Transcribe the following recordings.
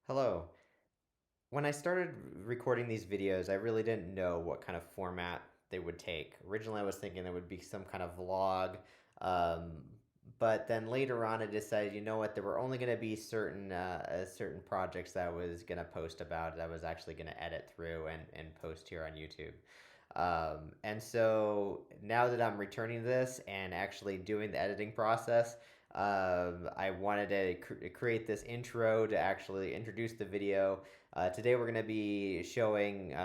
Hello. When I started recording these videos, I really didn't know what kind of format they would take. Originally, I was thinking it would be some kind of vlog, um, but then later on, I decided, you know what, there were only going to be certain projects that I was going to post about, that I was actually going to edit through and post here on YouTube. And so now that I'm returning this and actually doing the editing process, I wanted to create this intro to actually introduce the video. Today we're going to be showing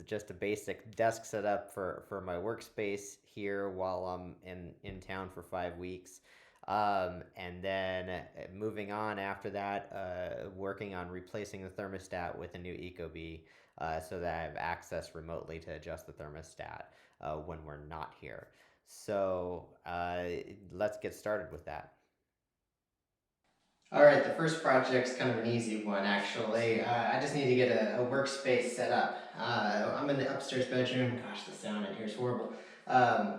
just a basic desk setup for my workspace here while I'm in town for 5 weeks. And then moving on after that, working on replacing the thermostat with a new Ecobee so that I have access remotely to adjust the thermostat when we're not here. So let's get started with that. All right, the first project's kind of an easy one, actually. I just need to get a workspace set up. I'm in the upstairs bedroom. Gosh, the sound in here is horrible. Um,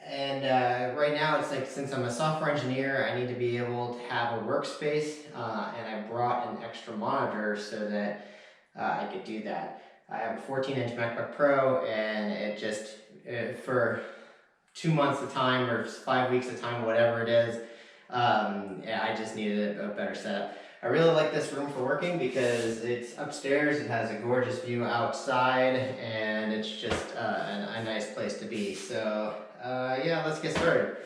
and right now, it's like, since I'm a software engineer, I need to be able to have a workspace, and I brought an extra monitor so that I could do that. I have a 14-inch MacBook Pro, and it just, for 2 months at a time or 5 weeks at a time, whatever it is, yeah, I just needed a better setup. I really like this room for working because it's upstairs, it has a gorgeous view outside, and it's just a nice place to be. So yeah, let's get started.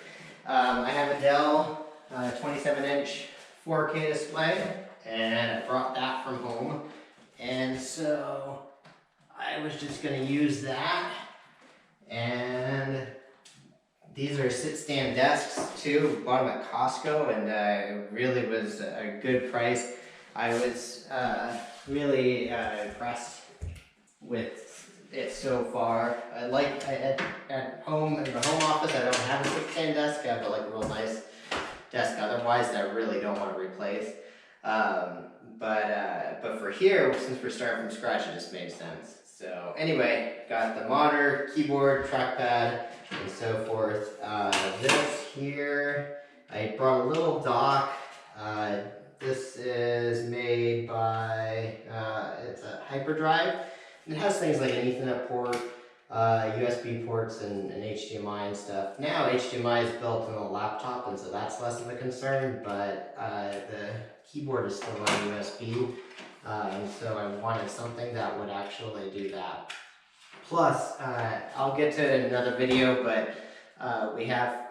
I have a Dell 27-inch 4K display, and I brought that from home. And so I was just going to use that. And these are sit-stand desks too, bought them at Costco, and it really was a good price. I was really impressed with it so far. At home, in the home office, I don't have a sit-stand desk. I have like a real nice desk otherwise that I really don't want to replace. But for here, since we're starting from scratch, it just made sense. So anyway, got the monitor, keyboard, trackpad, and so forth. This here, I brought a little dock. This is made by, it's a hyperdrive. It has things like an Ethernet port, USB ports, and HDMI and stuff. Now HDMI is built in a laptop, and so that's less of a concern, but the keyboard is still on USB, and so I wanted something that would actually do that. Plus, I'll get to it in another video, but we have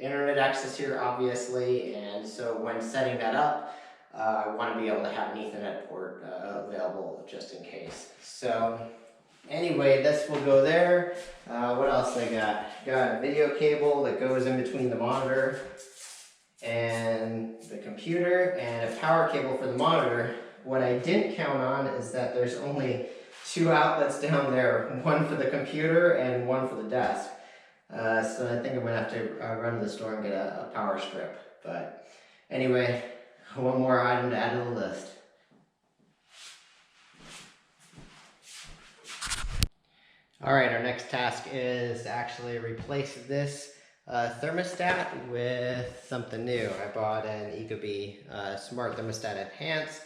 internet access here, obviously, and so when setting that up, I want to be able to have an Ethernet port available just in case. So anyway, this will go there. What else I got? Got a video cable that goes in between the monitor and the computer, and a power cable for the monitor. What I didn't count on is that there's only two outlets down there, one for the computer and one for the desk. So I think I'm gonna have to run to the store and get a power strip. But anyway, one more item to add to the list. All right, our next task is to actually replace this thermostat with something new. I bought an Ecobee Smart Thermostat Enhance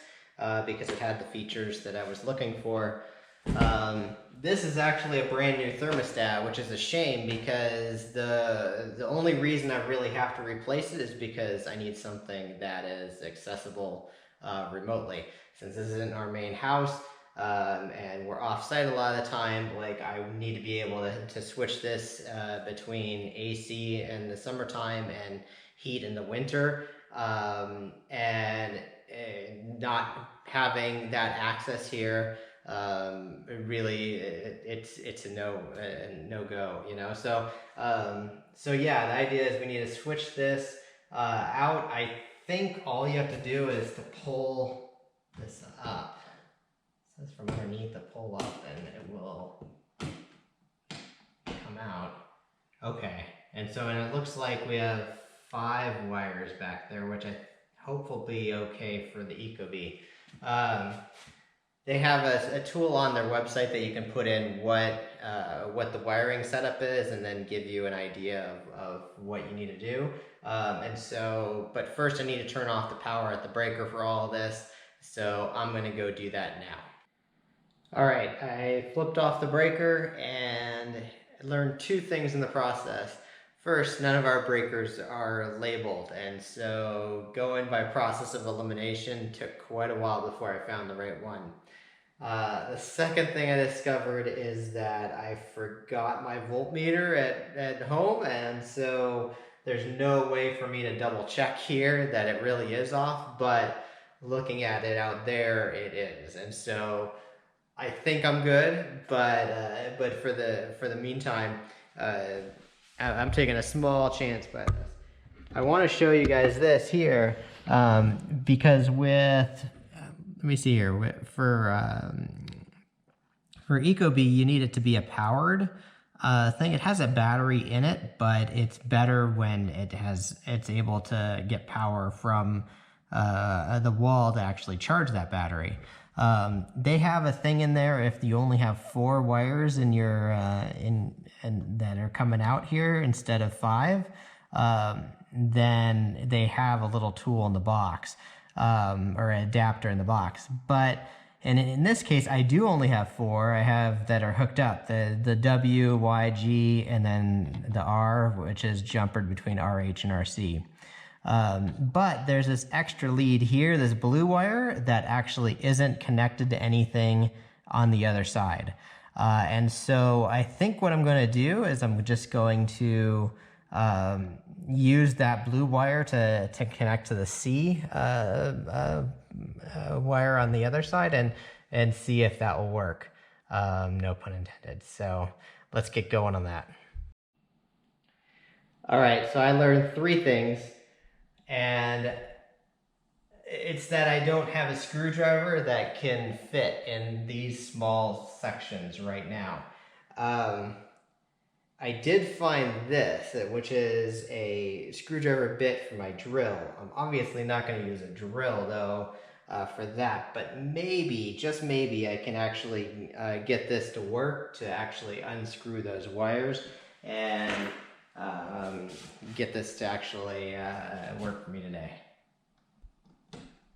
because it had the features that I was looking for. This is actually a brand new thermostat, which is a shame because the only reason I really have to replace it is because I need something that is accessible remotely. Since this isn't our main house, and we're off-site a lot of the time, like, I need to be able to switch this between AC in the summertime and heat in the winter, and not having that access here, really, it's a no-go, you know. So yeah, the idea is we need to switch this out. I think all you have to do is to pull this up. It says from underneath the pull up, and it will come out. Okay, and it looks like we have 5 wires back there, which I hope will be okay for the Ecobee. They have a tool on their website that you can put in what the wiring setup is, and then give you an idea of what you need to do. But first I need to turn off the power at the breaker for all of this. So I'm gonna go do that now. All right, I flipped off the breaker and learned two things in the process. First, none of our breakers are labeled, and so going by process of elimination took quite a while before I found the right one. The second thing I discovered is that I forgot my voltmeter at home, and so there's no way for me to double check here that it really is off, but looking at it out there, it is. And so I think I'm good, but for the meantime, uh, I'm taking a small chance. But I want to show you guys this here, because let me see here, for Ecobee you need it to be a powered thing. It has a battery in it, but it's better when it's able to get power from the wall to actually charge that battery. They have a thing in there if you only have 4 wires in your that are coming out here instead of 5. Then they have a little tool in the box, or an adapter in the box. But in this case, I do only have 4. I have that are hooked up: the W, Y, G, and then the R, which is jumpered between RH and RC. But there's this extra lead here, this blue wire, that actually isn't connected to anything on the other side. And so I think what I'm going to do is I'm just going to use that blue wire to connect to the C wire on the other side, and see if that will work. No pun intended. So let's get going on that. All right, so I learned 3 things. And it's that I don't have a screwdriver that can fit in these small sections right now. I did find this, which is a screwdriver bit for my drill. I'm obviously not going to use a drill though for that, but maybe, just maybe, I can actually get this to work to actually unscrew those wires and get this to actually work for me today.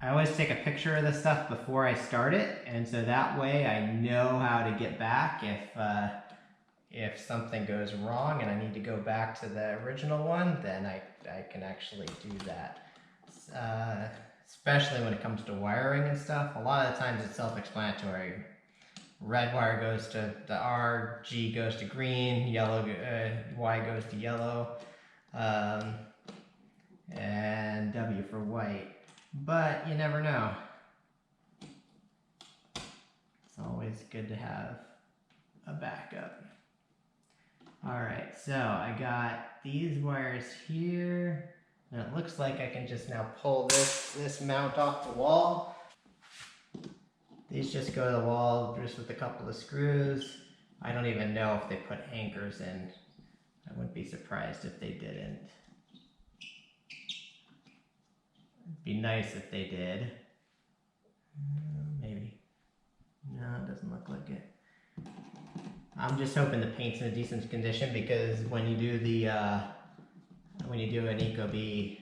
I always take a picture of this stuff before I start it, and so that way I know how to get back if something goes wrong and I need to go back to the original one, then I can actually do that. Especially when it comes to wiring and stuff, a lot of the times it's self-explanatory. Red wire goes to the R, G goes to green, yellow, Y goes to yellow, and W for white. But you never know. It's always good to have a backup. Alright, so I got these wires here, and it looks like I can just now pull this mount off the wall. These just go to the wall just with a couple of screws. I don't even know if they put anchors in. I wouldn't be surprised if they didn't. It'd be nice if they did. Maybe. No, it doesn't look like it. I'm just hoping the paint's in a decent condition, because when you do an Ecobee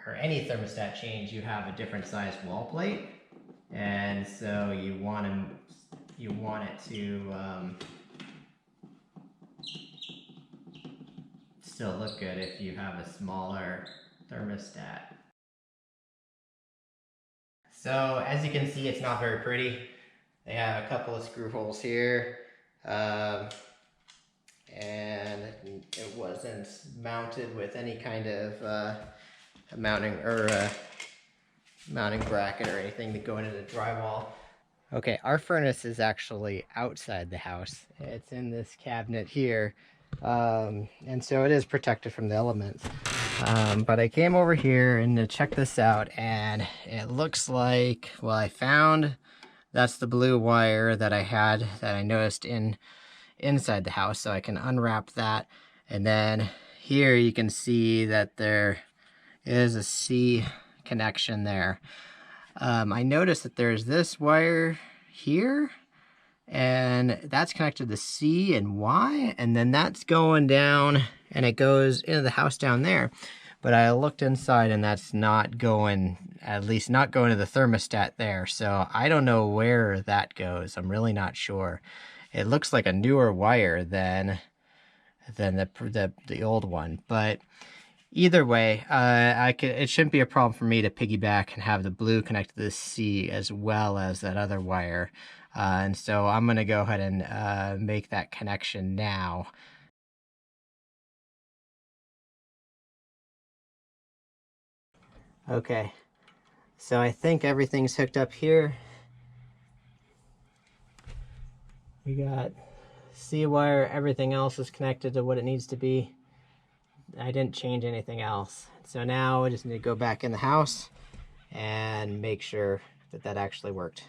or any thermostat change, you have a different sized wall plate. And so you want it to still look good if you have a smaller thermostat. So as you can see, it's not very pretty. They have a couple of screw holes here, and it wasn't mounted with any kind of mounting bracket or anything to go into the drywall. Okay, our furnace is actually outside the house. It's in this cabinet here, and so it is protected from the elements. But I came over here and to check this out, and it looks like, well, I found that's the blue wire that I noticed inside the house, so I can unwrap that. And then here you can see that there is a C connection there. I noticed that there's this wire here, and that's connected to C and Y, and then that's going down, and it goes into the house down there. But I looked inside, and that's not going, at least not going to the thermostat there. So I don't know where that goes. I'm really not sure. It looks like a newer wire than the old one, but either way, it shouldn't be a problem for me to piggyback and have the blue connect to the C as well as that other wire. And so I'm going to go ahead and make that connection now. Okay, so I think everything's hooked up here. We got C wire, everything else is connected to what it needs to be. I didn't change anything else. So now I just need to go back in the house and make sure that that actually worked.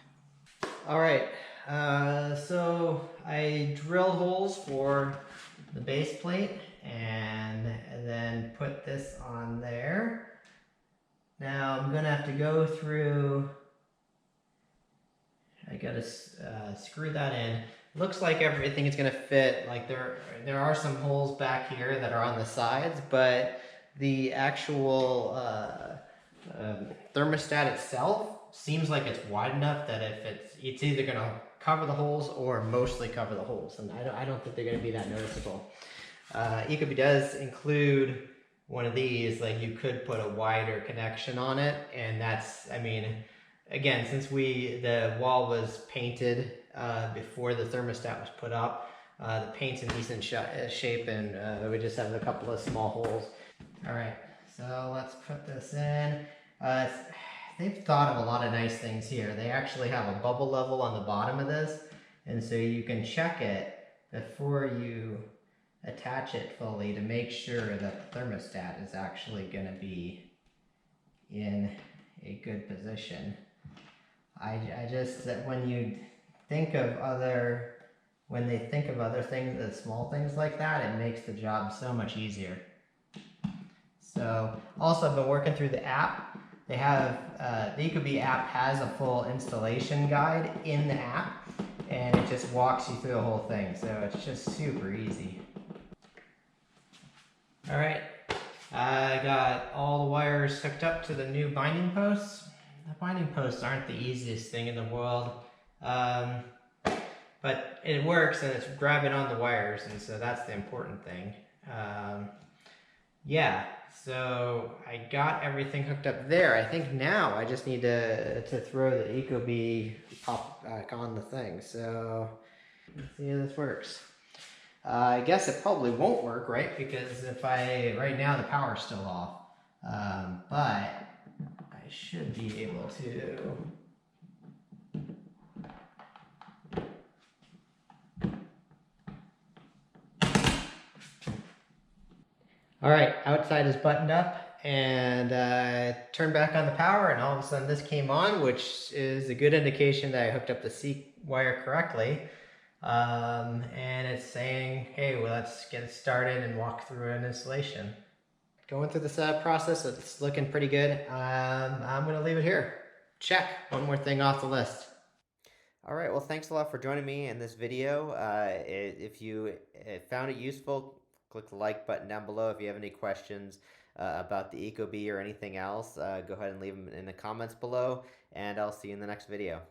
All right, so I drilled holes for the base plate and then put this on there. Now I'm gonna have to go through, I gotta screw that in. Looks like everything is gonna fit. Like there are some holes back here that are on the sides, but the actual thermostat itself seems like it's wide enough that if it's either gonna cover the holes or mostly cover the holes, and I don't think they're gonna be that noticeable. Ecobee does include one of these, like you could put a wider connection on it, and that's, I mean, again, since the wall was painted before the thermostat was put up, the paint's in decent shape, and we just have a couple of small holes. All right, so let's put this in. They've thought of a lot of nice things here. They actually have a bubble level on the bottom of this, and so you can check it before you attach it fully to make sure that the thermostat is actually going to be in a good position. I just, that when you think of when they think of other things, the small things like that, it makes the job so much easier. So also I've been working through the app. They have, the Ecobee app has a full installation guide in the app, and it just walks you through the whole thing. So it's just super easy. All right, I got all the wires hooked up to the new binding posts. The binding posts aren't the easiest thing in the world, but it works and it's grabbing on the wires, and so that's the important thing. Yeah, so I got everything hooked up there. I think now I just need to throw the Ecobee pop back on the thing. So let's see how this works. I guess it probably won't work, right? Because right now the power's still off. But I should be able to. All right, outside is buttoned up, and turned back on the power, and all of a sudden this came on, which is a good indication that I hooked up the C wire correctly. And it's saying, hey, well, let's get it started and walk through an installation. Going through the setup process, it's looking pretty good. I'm going to leave it here. Check, one more thing off the list. All right, well, thanks a lot for joining me in this video. If you found it useful, click the like button down below. If you have any questions about the Ecobee or anything else, go ahead and leave them in the comments below, and I'll see you in the next video.